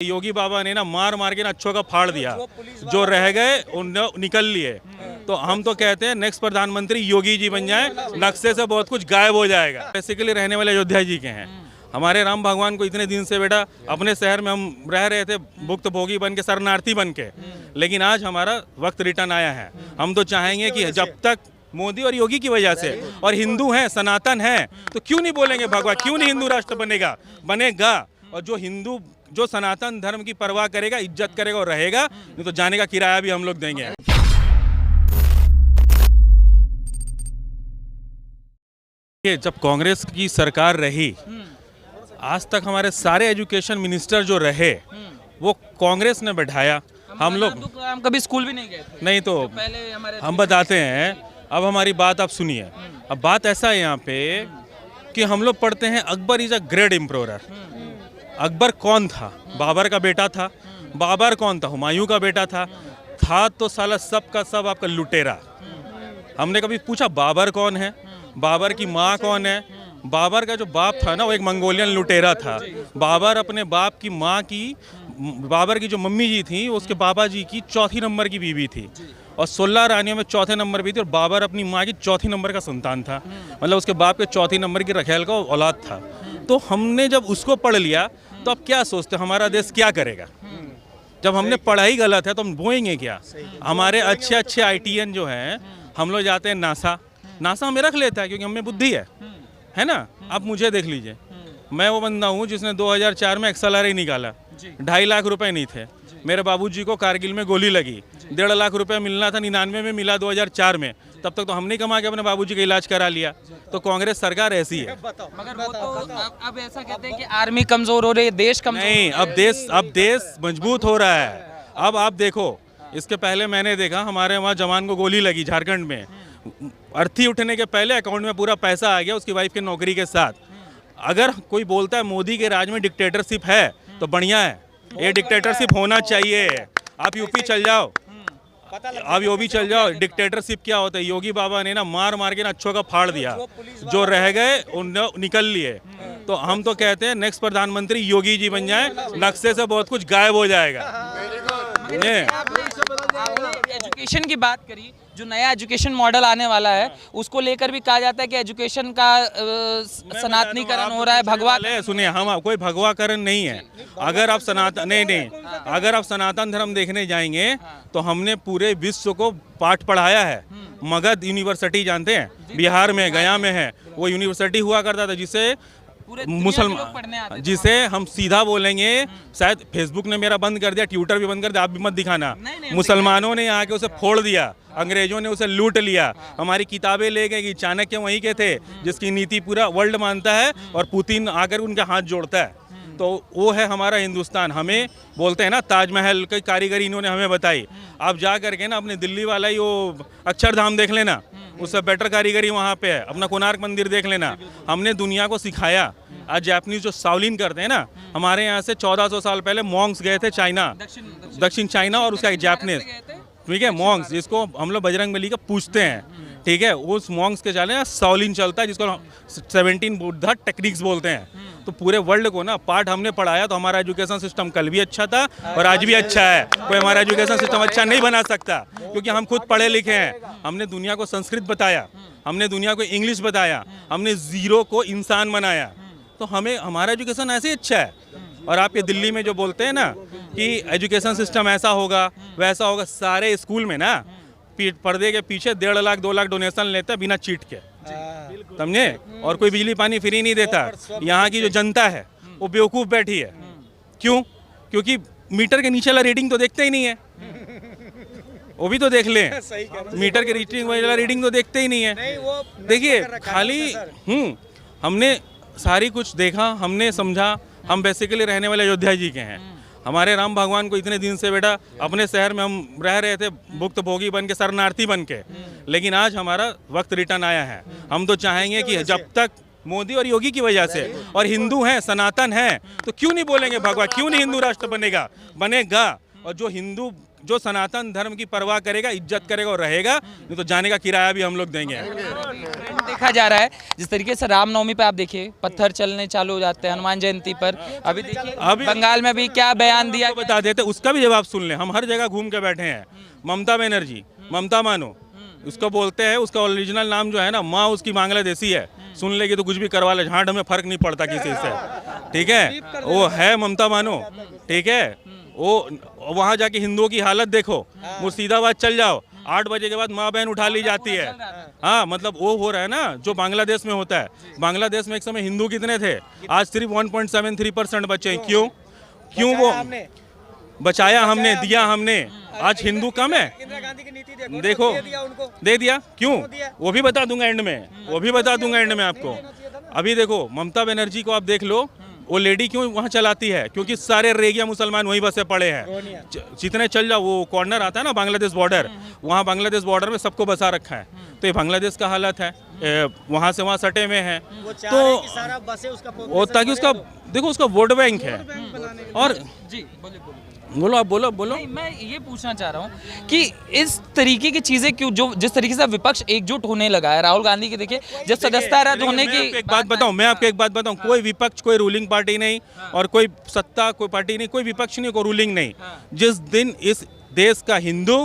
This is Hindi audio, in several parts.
योगी बाबा ने ना मार मार के ना अच्छों का फाड़ दिया, जो रह गए उन निकल लिए। तो हम तो कहते हैं नेक्स्ट प्रधानमंत्री योगी जी बन जाए, नक्शे से बहुत कुछ गायब हो जाएगा। बेसिकली रहने वाले अयोध्या जी के हैं। हमारे राम भगवान को इतने दिन से बेटा अपने शहर में हम रह रहे थे भुक्तभोगी बन के, शरणार्थी बन के, लेकिन आज हमारा वक्त रिटर्न आया है। हम तो चाहेंगे कि जब तक मोदी और योगी की वजह से, और हिंदू हैं, सनातन हैं, तो क्यों नहीं बोलेंगे भगवान, क्यों नहीं हिंदू राष्ट्र बनेगा। और जो हिंदू, जो सनातन धर्म की परवाह करेगा, इज्जत करेगा और रहेगा, नहीं तो जाने का किराया भी हम लोग देंगे। जब कांग्रेस की सरकार रही, आज तक हमारे सारे एजुकेशन मिनिस्टर जो रहे वो कांग्रेस ने बैठाया। हम लोग कभी स्कूल भी नहीं गए थे। नहीं, तो पहले हमारे हम बताते हैं। अब हमारी बात आप सुनिए। अब बात ऐसा है यहाँ पे कि हम लोग पढ़ते हैं Akbar is a great emperor. Akbar कौन था? बाबर का बेटा था। बाबर कौन था? हुमायूं का बेटा था तो साला सब का सब आपका लुटेरा। हमने कभी पूछा बाबर कौन है? बाबर की माँ कौन है? बाबर का जो बाप था ना, वो एक मंगोलियन लुटेरा था। बाबर अपने बाप की माँ की, बाबर की जो मम्मी जी थी, उसके बाबा जी की चौथी नंबर की बीवी थी, और 16 रानियों में चौथे नंबर भी थी, और बाबर अपनी माँ की चौथी नंबर का संतान था। मतलब उसके बाप के चौथी नंबर की रखेल का औलाद था। तो हमने जब उसको पढ़ लिया तो अब क्या सोचते हमारा देश क्या करेगा? जब हमने पढ़ाई गलत है तो हम बोएंगे क्या? हमारे अच्छे अच्छे ITN जो हैं, हम लोग जाते हैं नासा हमें रख लेता है क्योंकि हमें बुद्धि है ना। आप मुझे देख लीजिए, मैं वो बंदा हूँ जिसने 2004 में XLR निकाला। 2.5 लाख रुपए नहीं थे। मेरे बाबूजी को कारगिल में गोली लगी, 1.5 लाख रुपए मिलना था, 99 में मिला 2004 में। तब तक तो हमने कमा के अपने बाबूजी का इलाज करा लिया। तो कांग्रेस सरकार ऐसी है। मगर वो तो अब ऐसा कहते हैं कि आर्मी कमजोर हो रही है, देश कमजोर नहीं, अब देश मजबूत हो रहा है। अब आप देखो, इसके पहले मैंने देखा हमारे वहाँ जवान को गोली लगी झारखंड में। अर्थी उठने के पहले अकाउंट में पूरा पैसा आ गया उसकी वाइफ की नौकरी के साथ। अगर कोई बोलता है मोदी के राज में डिक्टेटरशिप है तो बढ़िया है, ये डिक्टेटरशिप होना चाहिए। आप यूपी चल जाओ, आप यूपी चल जाओ, डिक्टेटरशिप क्या होता है? योगी बाबा ने ना मार मार के ना अच्छों का फाड़ दिया, जो रह गए उन निकल लिए। तो हम तो कहते हैं नेक्स्ट प्रधानमंत्री योगी जी बन जाए, नक्शे से बहुत कुछ गायब हो जाएगा। आपने एजुकेशन की बात करी, जो नया एजुकेशन मॉडल आने वाला है उसको लेकर भी कहा जाता है कि एजुकेशन का सनातनीकरण हो रहा है। भगवा सुनिए, हम कोई भगवाकरण नहीं है। अगर आप सनातन नहीं, अगर आप सनातन धर्म देखने जाएंगे तो हमने पूरे विश्व को पाठ पढ़ाया है। मगध यूनिवर्सिटी जानते हैं, बिहार में गया में है। वो यूनिवर्सिटी हुआ करता था जिसे मुसलमान, जिसे हम सीधा बोलेंगे, शायद फेसबुक ने मेरा बंद कर दिया, ट्विटर भी बंद कर दिया, आप भी मत दिखाना। मुसलमानों ने आके उसे फोड़ दिया, अंग्रेजों ने उसे लूट लिया, हमारी किताबें ले गए कि चाणक्य वहीं के थे जिसकी नीति पूरा वर्ल्ड मानता है, और पुतिन आकर उनके हाथ जोड़ता है। तो वो है हमारा हिंदुस्तान। हमें बोलते हैं ना ताजमहल की कारीगरी इन्होंने हमें बताई। आप जा करके ना अपने दिल्ली वाला ही वो अक्षरधाम देख लेना, उससे बेटर कारीगरी वहाँ पे है। अपना कोणार्क मंदिर देख लेना। हमने दुनिया को सिखाया। आज जापानीज जो शाओलिन करते हैं ना, हमारे यहाँ से 1400 साल पहले मॉन्क्स गए थे चाइना, दक्षिण चाइना, और उसका जापानीज, ठीक है, मॉन्क्स, जिसको हम लोग बजरंगबली का पूछते हैं, ठीक है, उस मॉन्क्स के चले शाओलिन चलता है, जिसको 17 बुद्धा टेक्निक्स बोलते हैं। तो पूरे वर्ल्ड को ना पाठ हमने पढ़ाया। तो हमारा एजुकेशन सिस्टम कल भी अच्छा था और आज भी अच्छा है। कोई हमारा एजुकेशन सिस्टम अच्छा नहीं बना सकता, क्योंकि हम खुद पढ़े लिखे हैं। हमने दुनिया को संस्कृत बताया, हमने दुनिया को इंग्लिश बताया, हमने जीरो को इंसान बनाया। तो हमें हमारा एजुकेशन ऐसे ही अच्छा है। और आपके दिल्ली में जो बोलते हैं ना कि एजुकेशन सिस्टम ऐसा होगा वैसा होगा, सारे स्कूल में ना पर्दे के पीछे 1.5 लाख 2 लाख डोनेशन लेते हैं बिना चीट के, समझे? और कोई बिजली पानी फ्री नहीं देता। यहाँ की जो जनता है वो बेवकूफ़ बैठी है। क्यों? क्योंकि मीटर के नीचे वाला रीडिंग तो देखते ही नहीं है। वो भी तो देख लें, मीटर के रीडिंग तो देखते ही नहीं है। देखिए, खाली हमने सारी कुछ देखा, हमने समझा। हम बेसिकली रहने वाले अयोध्या जी के हैं। हमारे राम भगवान को इतने दिन से बेटा अपने शहर में हम रह रहे थे भुक्तभोगी बन के, शरणार्थी बन के, लेकिन आज हमारा वक्त रिटर्न आया है। हम तो चाहेंगे कि जब तक मोदी और योगी की वजह से, और हिंदू हैं, सनातन हैं, तो क्यों नहीं बोलेंगे भगवान, क्यों नहीं हिंदू राष्ट्र बनेगा। और जो हिंदू, जो सनातन धर्म की परवाह करेगा, इज्जत करेगा और रहेगा, नहीं तो जाने का किराया भी हम लोग देंगे। देखा जा रहा है जिस तरीके से रामनवमी पे आप देखिए पत्थर चलने चालू हो जाते हैं, हनुमान जयंती पर अभी देखिए बंगाल में भी क्या बयान दिया। बता देते, उसका भी जवाब सुन लें। हम हर जगह घूम के बैठे हैं। ममता बनर्जी, ममता मानो उसको बोलते हैं, उसका ओरिजिनल नाम जो है ना, माँ उसकी बांग्लादेशी है। सुन लेगी तो कुछ भी करवा ले, झांड हमें फर्क नहीं पड़ता किसी से, ठीक है। वो है ममता मानो, ठीक है। वो वहाँ जाके हिंदुओं की हालत देखो, मुर्शिदाबाद चल जाओ, 8 बजे के बाद माँ बहन उठा ली जाती है। हाँ, मतलब वो हो रहा है ना जो बांग्लादेश में होता है। बांग्लादेश में एक समय हिंदू कितने थे, आज सिर्फ 1.73% बचे। क्यों वो बचाया हमने, दिया हमने, आज हिंदू कम है। इंदिरा गांधी की नीति देखो दे दिया, क्यों वो भी बता दूंगा एंड में, आपको। अभी देखो ममता बनर्जी को आप देख लो, वो लेडी क्यों वहाँ चलाती है, क्योंकि सारे रेगिया मुसलमान वहीं बसे पड़े हैं। जितने चल जाओ, वो कॉर्नर आता है ना बांग्लादेश बॉर्डर, वहाँ बांग्लादेश बॉर्डर में सबको बसा रखा है। तो ये बांग्लादेश का हालत है, वहाँ से वहाँ सटे में है। तो सारा बसे उसका वो ताकि उसका देखो उसका वोट बैंक है। और जी बोलो, आप बोलो। नहीं, मैं ये पूछना चाह रहा हूँ कि इस तरीके की चीजें क्यों, जो जिस तरीके से विपक्ष एकजुट होने लगा है, राहुल गांधी की देखिए जब सदस्यता रद्द होने की मैं आपको एक बात बताऊं, कोई विपक्ष, कोई रूलिंग पार्टी नहीं, और कोई सत्ता, कोई पार्टी नहीं, कोई विपक्ष नहीं, कोई रूलिंग नहीं। जिस दिन इस देश का हिंदू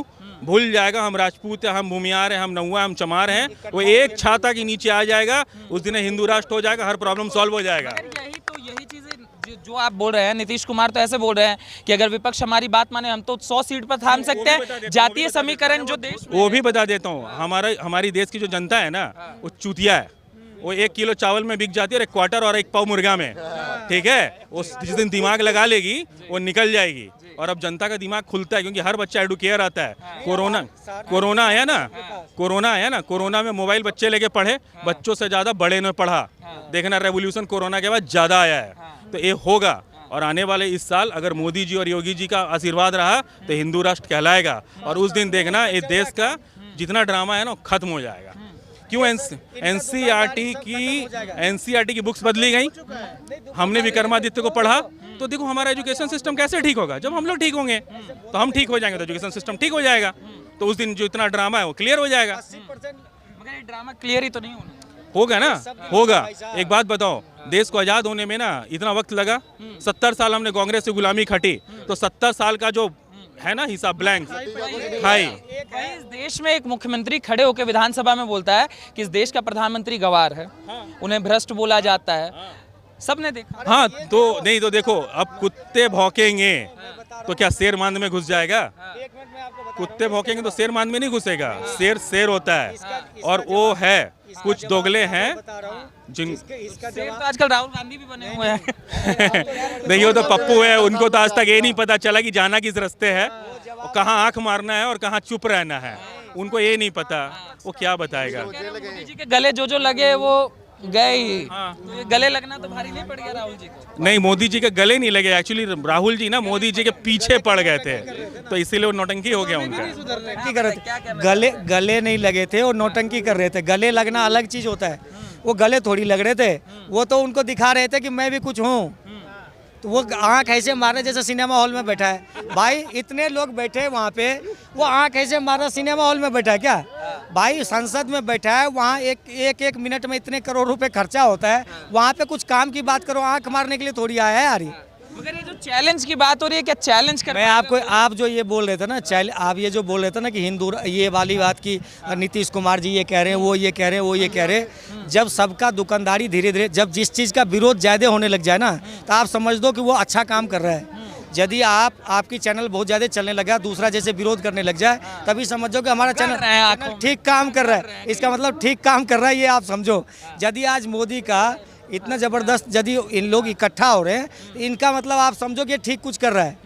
भूल जाएगा हम राजपूत हैं, हम भूमियार हैं, हम नौआ, हम चमार हैं, वो एक छाता के नीचे आ जाएगा, उस दिन हिंदू राष्ट्र हो जाएगा, हर प्रॉब्लम सॉल्व हो जाएगा। यही चीजें जो आप बोल रहे हैं, नीतीश कुमार तो ऐसे बोल रहे हैं कि अगर विपक्ष हमारी बात माने हम तो 100 सीट पर थाम सकते हैं। जातीय समीकरण जो देश, वो भी बता देता हूँ, हमारी देश की जो जनता है ना, वो चूतिया है। वो 1 किलो चावल में बिक जाती है, और 1 क्वार्टर और 1 पाव मुर्गा में, ठीक है। वो जिस दिन दिमाग लगा लेगी वो निकल जाएगी। और अब जनता का दिमाग खुलता है, क्योंकि हर बच्चा एडुकेयर आता है। कोरोना आया ना, कोरोना में मोबाइल बच्चे लेके पढ़े, बच्चों से ज्यादा बड़े ने पढ़ा। देखना, रेवोल्यूशन कोरोना के बाद ज्यादा आया है। तो ये होगा, और आने वाले इस साल अगर मोदी जी और योगी जी का आशीर्वाद रहा तो हिंदू राष्ट्र कहलाएगा। और उस दिन देखना, इस देश का जितना ड्रामा है ना खत्म हो जाएगा। क्यों एनसीईआरटी की बुक्स बदली गई, हमने विक्रमादित्य को पढ़ा, तो देखो हमारा एजुकेशन सिस्टम कैसे ठीक होगा। जब हम लोग ठीक होंगे तो हम ठीक हो जाएंगे, तो एजुकेशन सिस्टम ठीक हो जाएगा। तो उस दिन जो इतना ड्रामा है वो क्लियर हो जाएगा। मगर ये ड्रामा क्लियर ही तो नहीं होगा ना, होगा। एक बात बताओ, देश को आजाद होने में ना इतना वक्त लगा, 70 साल हमने कांग्रेस से गुलामी खटी, तो 70 साल का जो है ना हिसाब ब्लैंक खाई। इस देश में एक मुख्यमंत्री खड़े होकर विधानसभा में बोलता है कि इस देश का प्रधानमंत्री गवार है, उन्हें भ्रष्ट बोला जाता है, सबने देखा। हाँ, तो नहीं तो देखो, अब कुत्ते भौंकेंगे तो क्या शेर मांद में घुस जाएगा? कुत्ते भौंकेंगे तो शेर मांद में नहीं घुसेगा। शेर होता है, और वो है कुछ दोगले हैं जिन शेर तो आजकल राहुल गांधी भी बने हुए हैं। नहीं, वो तो पप्पू है, उनको तो आज तक ये नहीं पता चला कि जाना किस रास्ते है, कहाँ आंख मारना है और कहाँ चुप रहना है, उनको ये नहीं पता। वो क्या बताएगा? मोदी जी के गले जो लगे वो गए ही। तो गले लगना तो भारी नहीं पड़ गया राहुल जी को? नहीं, मोदी जी के गले नहीं लगे। एक्चुअली राहुल जी ना मोदी जी के पीछे पड़ गए थे, तो इसीलिए वो नौटंकी हो गया उनका। गले नहीं लगे थे, वो नौटंकी कर रहे थे। गले लगना अलग चीज होता है, वो गले थोड़ी लग रहे थे, वो तो उनको दिखा रहे थे कि मैं भी कुछ हूँ। तो वो आँख ऐसे मार रहे जैसे सिनेमा हॉल में बैठा है। भाई इतने लोग बैठे वहाँ पे, वो आँख ऐसे मार रहा सिनेमा हॉल में बैठा है क्या? भाई संसद में बैठा है, वहाँ एक मिनट में इतने करोड़ रुपए खर्चा होता है, वहाँ पे कुछ काम की बात करो, आँख मारने के लिए थोड़ी आया है यार। मगर ये जो चैलेंज की बात हो रही है, क्या चैलेंज कर? मैं आपको, आप जो ये बोल रहे थे ना, आप ये जो बोल रहे थे ना कि हिंदू, ये वाली बात की नीतीश कुमार जी ये कह रहे हैं, वो ये कह रहे हैं, वो ये कह रहे हैं। जब सबका दुकानदारी धीरे धीरे, जब जिस चीज़ का विरोध ज़्यादा होने लग जाए ना, तो आप समझ दो कि वो अच्छा काम कर रहा है। यदि आपकी चैनल बहुत ज़्यादा चलने लगा, दूसरा जैसे विरोध करने लग जाए, तभी समझो कि हमारा चैनल ठीक काम कर रहा है। इसका मतलब ठीक काम कर रहा है, ये आप समझो। यदि आज मोदी का इतना ज़बरदस्त यदि इन लोग इकट्ठा हो रहे हैं, इनका मतलब आप समझो कि ठीक कुछ कर रहा है,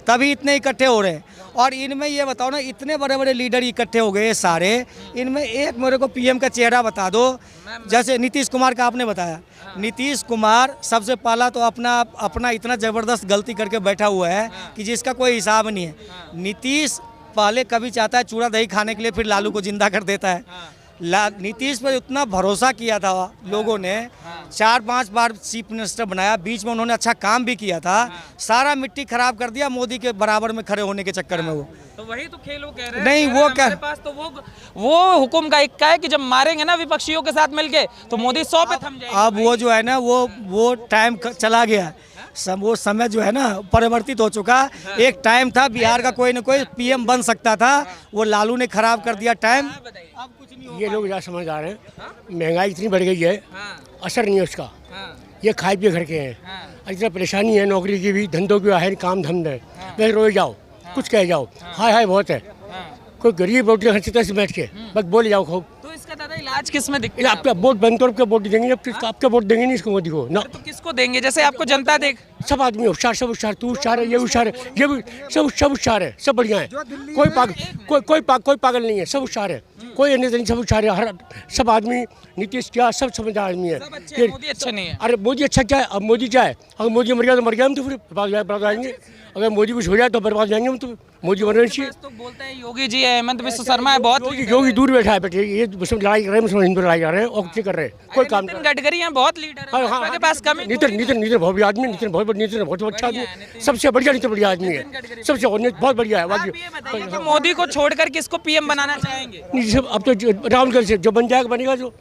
तभी इतने इकट्ठे हो रहे हैं। और इनमें ये बताओ ना, इतने बड़े बड़े लीडर इकट्ठे हो गए सारे, इनमें एक मेरे को पीएम का चेहरा बता दो। जैसे नीतीश कुमार का आपने बताया, नीतीश कुमार सबसे पहला तो अपना इतना ज़बरदस्त गलती करके बैठा हुआ है कि जिसका कोई हिसाब नहीं है। नीतीश पहले कभी चाहता है चूड़ा दही खाने के लिए, फिर लालू को जिंदा कर देता है। नीतीश पर उतना भरोसा किया था लोगों ने, 4-5 बार चीफ मिनिस्टर बनाया, बीच में उन्होंने अच्छा काम भी किया था, सारा मिट्टी खराब कर दिया मोदी के बराबर में खड़े होने के चक्कर में वो। तो वही तो खेल वो कह रहे हैं। नहीं, वो क्या, हमारे पास तो वो हुकुम का इक्का है कि जब मारेंगे ना विपक्षियों के साथ मिलके तो मोदी 100 पे थम जाएंगे। अब वो जो है ना वो टाइम चला गया, वो समय जो है ना परिवर्तित हो चुका। एक टाइम था बिहार का कोई न कोई पीएम बन सकता था, वो लालू ने खराब कर दिया टाइम। ये लोग क्या समझ आ रहे हैं, महंगाई इतनी बढ़ गई है, असर नहीं है उसका, ये खाए पिए घर के हैं। इतना परेशानी है, नौकरी की भी, धंधों की है, काम धंध है, बस रोए जाओ, कुछ कह जाओ, हाय हाय बहुत है। कोई गरीब रोटी खर्चता है बैठ के, बस बोले जाओ खूब। तो इसका दादा इलाज किस में दिखता है? आपका वोट बंद करो, आपका वोट देंगे, आपका वोट देंगे नहीं इसको, मोदी को ना। तो किसको देंगे? जैसे आपको जनता देख, सब आदमी होशियार, सब होशियार, तू होशियार है, ये होशियार है, ये भी सब होशियार है, सब बढ़िया है, कोई पागल नहीं है, सब होशियार है, कोई अन्य नहीं, सब होशियार है, हर सब आदमी, नीतीश क्या सब समझदार आदमी है। मोदी अच्छा नहीं है। अरे मोदी अच्छा क्या है, अब मोदी क्या है, अगर मोदी मर गया तो मर गया, हम तो फिर बर्बाद आएंगे, अगर मोदी कुछ हो जाए तो बर्बाद जाएंगे हम, तो मोदी मरना चाहिए। तो बोलते हैं योगी जी है, हेमंत विश्व शर्मा है, बहुत योगी दूर बैठा है बेटे, ये मुस्लिम लड़ाई कर रहे हैं, मुस्लिम हिंदू लड़ाई कर रहे हैं, और क्या कर रहे हैं, कोई काम नहीं। गडकरी हैं, बहुत लीडर है, भाजपा के पास कमी। नितिन बहुत बढ़िया आदमी, नितिन बहुत अच्छा आदमी, सबसे बढ़िया आदमी है, सबसे बहुत बढ़िया है। आप ये बताइए कि मोदी को छोड़कर किसको पीएम बनाना चाहेंगे? अब तो राहुल गांधी से जो बन जाएगा बनेगा, जो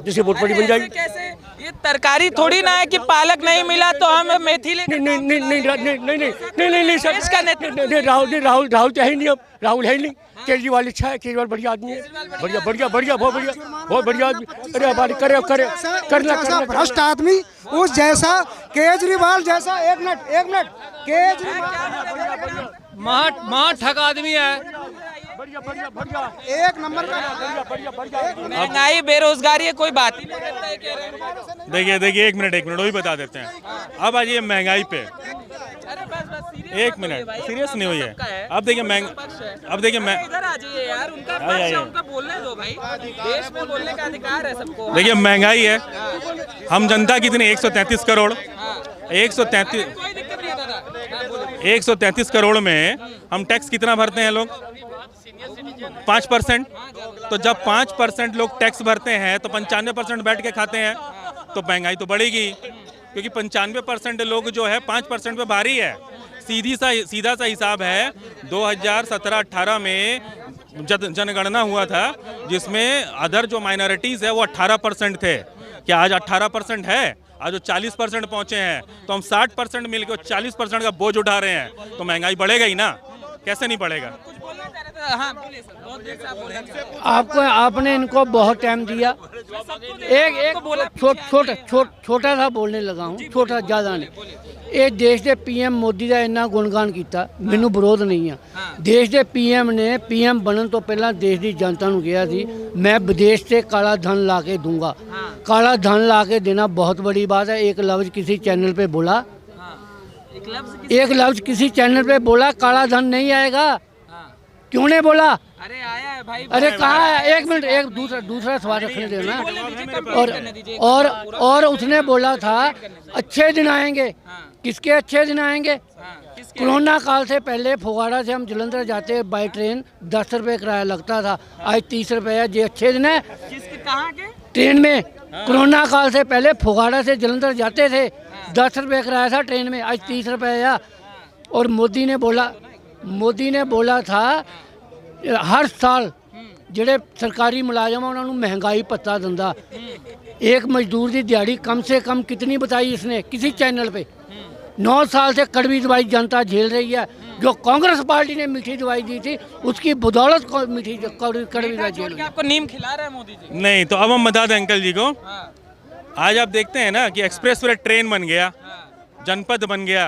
जैसे वोट पड़ी बन जाएगी। कैसे? ये तरकारी थोड़ी ना है कि पालक नहीं मिला तो हम मेथी ले। नहीं, राहुल तो है ही नहीं, अब राहुल है ही नहीं। केजरीवाल अच्छा है, केजरीवाल बढ़िया आदमी है, बढ़िया बहुत बढ़िया आदमी। अरे हमारे करना भ्रष्ट आदमी उस जैसा, केजरीवाल जैसा, एक मिनट केजरीवाल महा ठग आदमी है, एक नंबर का। महंगाई बेरोजगारी है, कोई बात ही नहीं करता है, कह रहे हैं। देखिए एक मिनट वही बता देते हैं। अब आ जाइए महंगाई पे, अरे बस एक मिनट, सीरियस नहीं हुई है। अब देखिए इधर आ जाइए यार, उनका पक्ष है, उनका बोलने दो भाई, देश में बोलने का अधिकार है सबको। देखिए महंगाई है, हम जनता कितनी 133 करोड़, 133 कोई दिक्कत नहीं है दादा। 133 करोड़ में हम टैक्स कितना भरते हैं लोग? 5%। तो जब 5% लोग टैक्स भरते हैं तो 95% बैठ के खाते हैं, तो महंगाई तो बढ़ेगी, क्योंकि 95% लोग जो है 5% पे भारी है। सीधा सा हिसाब है, 2017-18 में जनगणना हुआ था, जिसमें अदर जो माइनॉरिटीज़ है वो 18% थे। क्या आज 18% है? आज वो 40% पहुंचे हैं, तो हम 60% मिलकर 40% का बोझ उठा रहे हैं, तो महंगाई बढ़ेगा ही ना, कैसे नहीं बढ़ेगा? हाँ, बोलिए सर, बहुत देर से आप बोल रहे हैं। आपने इनको बहुत टाइम दिया, छोटा सा बोलने लगा हूँ, छोटा ज़्यादा नहीं। ਇਹ ਦੇਸ਼ ਦੇ ਪੀਐਮ ਮੋਦੀ ਦਾ ਇੰਨਾ ਗੁਣਗਾਨ ਕੀਤਾ, ਮੈਨੂੰ ਵਿਰੋਧ ਨਹੀਂ ਆ। ਦੇਸ਼ ਦੇ ਪੀਐਮ ਨੇ ਪੀਐਮ ਬਣਨ ਤੋਂ ਪਹਿਲਾਂ ਦੇਸ਼ ਦੀ ਜਨਤਾ ਨੂੰ ਕਿਹਾ ਸੀ, मैं विदेश से काला धन ला के दूंगा। काला धन ला के देना बहुत बड़ी बात है। एक लफ्ज़ किसी चैनल पे बोला, एक लफ्ज़ किसी चैनल पे बोला, काला धन नहीं आएगा। क्यों नहीं बोला? अरे आया है भाई। अरे कहाँ है? एक मिनट, एक दूसरा सवाल रखने देना। और उसने बोला था अच्छे दिन आएंगे। किसके अच्छे दिन आएंगे? कोरोना काल से पहले फगवाड़ा से हम जलंधर जाते बाई ट्रेन 10 रुपये किराया लगता था, आज 30 रुपये। ये अच्छे दिन है। कहाँ के? ट्रेन में। कोरोना काल से पहले फगवाड़ा से जलंधर जाते थे, 10 रुपये किराया था ट्रेन में, आज 30 रुपये। और मोदी ने बोला था हर साल ਜਿਹੜੇ सरकारी मुलाजम उन्होंने महंगाई भत्ता दिंदा। एक मजदूर की दिहाड़ी कम से कम कितनी बताई इसने किसी चैनल पे? 9 साल से कड़वी दवाई जनता झेल रही है। जो कांग्रेस पार्टी ने मीठी दवाई दी थी, उसकी बदौलत को मीठी कड़वी दवाई झेल रही है। आपको नीम खिला रहा है मोदी जी? नहीं, तो अब हम बता दें अंकल जी को। आज आप देखते हैं ना कि एक्सप्रेस वे ट्रेन बन गया, जनपद बन गया,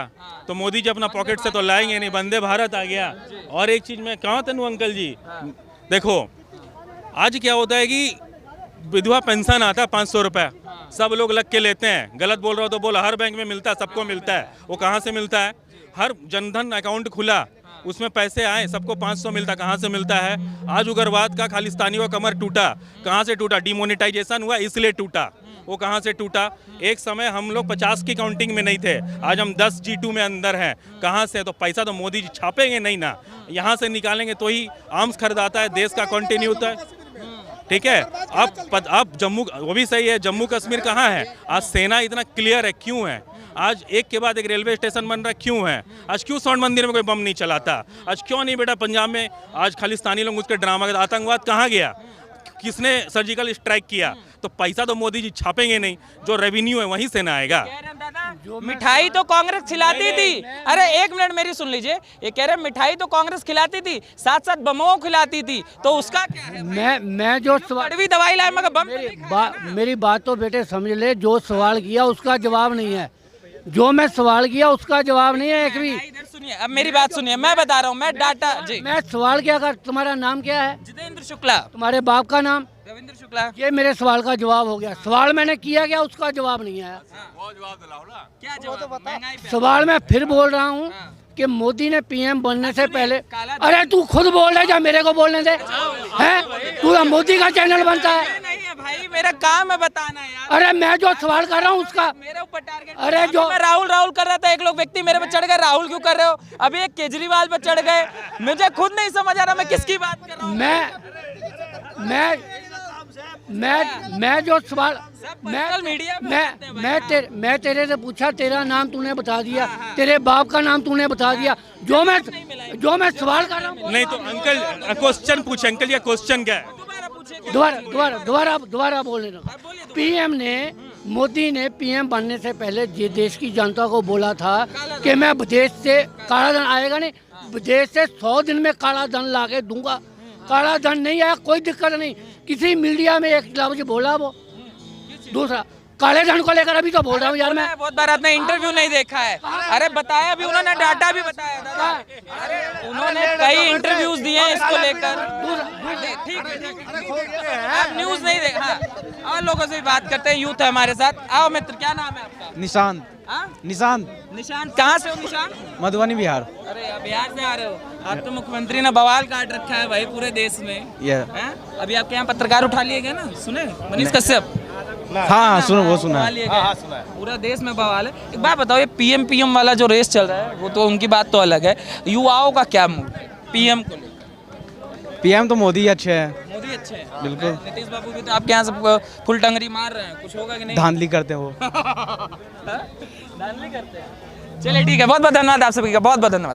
तो मोदी जी अपना पॉकेट से तो लाएंगे नहीं, वंदे भारत आ गया। और एक चीज़ मैं कहा तनु अंकल जी, देखो आज क्या होता है कि विधवा पेंशन आता है 500 रुपये, सब लोग लग के लेते हैं। गलत बोल रहा हो तो बोला, हर बैंक में मिलता है, सबको मिलता है। वो कहाँ से मिलता है? हर जनधन अकाउंट खुला, उसमें पैसे आए, सबको 500 मिलता, कहाँ से मिलता है? आज उग्रवाद का खालिस्तानियों का कमर टूटा, कहाँ से टूटा? डिमोनेटाइजेशन हुआ इसलिए टूटा। वो कहाँ से टूटा? एक समय हम लोग 50 की काउंटिंग में नहीं थे, आज हम 10 G2 में अंदर हैं। कहाँ से? तो पैसा तो मोदी जी छापेंगे नहीं ना, यहाँ से निकालेंगे तो ही आर्म्स खरीदाता है, देश का कंटिन्यू होता है। ठीक है। अब जम्मू, वो भी सही है, जम्मू कश्मीर कहाँ है आज? सेना इतना क्लियर है, क्यों है? आज एक के बाद एक रेलवे स्टेशन बन रहा है, क्यों है? आज क्यों स्वर्ण मंदिर में कोई बम नहीं चलाता? आज क्यों नहीं बेटा पंजाब में आज खालिस्तानी लोग उसके ड्रामा के आतंकवाद कहाँ गया? किसने सर्जिकल स्ट्राइक किया? तो पैसा तो मोदी जी छापेंगे नहीं, जो रेवेन्यू है वहीं से ना आएगा। मिठाई तो कांग्रेस खिलाती थी। अरे एक मिनट मेरी सुन लीजिए, ये कह रहे मिठाई तो कांग्रेस खिलाती थी, साथ साथ बमों खिलाती थी, तो उसका क्या है? मैं जो कड़वी दवाई लाए मगर बम मेरी बात तो बेटे समझ ले, जो सवाल किया उसका जवाब नहीं है, जो मैं सवाल किया उसका जवाब नहीं है एक भी। इधर सुनिए, अब मेरी बात सुनिए, मैं बता रहा हूँ, मैं डाटा जी। मैं सवाल क्या कर, तुम्हारा नाम क्या है? जितेंद्र शुक्ला। तुम्हारे बाप का नाम? रविंद्र शुक्ला। ये मेरे सवाल का जवाब हो गया। सवाल मैंने किया क्या, उसका जवाब नहीं आया। क्या जवाब? महंगाई पे। सवाल मैं फिर बोल रहा हूँ कि मोदी ने पीएम बनने से पहले, अरे तू खुद बोल रहे जा, मेरे को बोलने दे, हैं? तू मोदी का चैनल बनता है? नहीं है भाई, मेरा काम है बताना यार। अरे मैं जो सवाल कर रहा हूँ उसका, मेरे ऊपर टारगेट। अरे जो मैं राहुल कर रहा था, एक लोग व्यक्ति मेरे पे चढ़ गए, राहुल क्यों कर रहे हो? अभी एक केजरीवाल पे चढ़ गए, मुझे खुद नहीं समझ आ रहा मैं किसकी बात कर रहा हूँ। मैं जो सवाल मीडिया मैं तेरे से पूछा, तेरा नाम तूने बता दिया, तेरे बाप का नाम तूने बता दिया, जो मैं सवाल कर रहा हूँ। नहीं तो अंकल क्वेश्चन पूछे, अंकल ये क्वेश्चन क्या है? दोबारा बोलने दो। पीएम ने, मोदी ने पीएम बनने से पहले देश की जनता को बोला था कि मैं विदेश से काला धन आएगा नहीं, विदेश से 100 दिन में काला धन ला के दूंगा। काला धन नहीं आया, कोई दिक्कत नहीं। किसी मीडिया में एक लफ्ज बोला वो। दूसरा, काले धन को लेकर अभी तो बोल रहा हूँ यार मैं। बहुत बार आपने इंटरव्यू नहीं देखा है। अरे बताया भी उन्होंने, डाटा भी बताया था। अरे उन्होंने कई इंटरव्यूज दिए हैं इसको लेकर। ठीक है, आप न्यूज नहीं देख। हाँ, और लोगों से भी बात करते हैं, यूथ है हमारे साथ। आओ मित्र, क्या नाम है आपका? निशांत। निशांत कहाँ से हो निशांत? मधुबनी बिहार। अरे आप बिहार से आ रहे हो? आप तो मुख्यमंत्री ने बवाल काट रखा है भाई पूरे देश में। हैं? अभी आपके यहाँ पत्रकार उठा लिए गए ना, सुने? मनीष कश्यप। हाँ सुनो, वो सुना है। पूरा देश में बवाल है। एक बात बताओ, ये पीएम वाला जो रेस चल रहा है, वो तो उनकी बात तो अलग है, युवाओं का क्या मूड पीएम को लेकर? पीएम तो मोदी अच्छे हैं। मोदी अच्छे हैं बिल्कुल। नीतीश बाबू भी तो आपके यहाँ से फुल टंगरी मार रहे हैं, कुछ होगा कि नहीं? धांधली करते हो। धांधली करते हैं। चलिए ठीक है, बहुत बहुत धन्यवाद आप सभी का, बहुत बहुत धन्यवाद।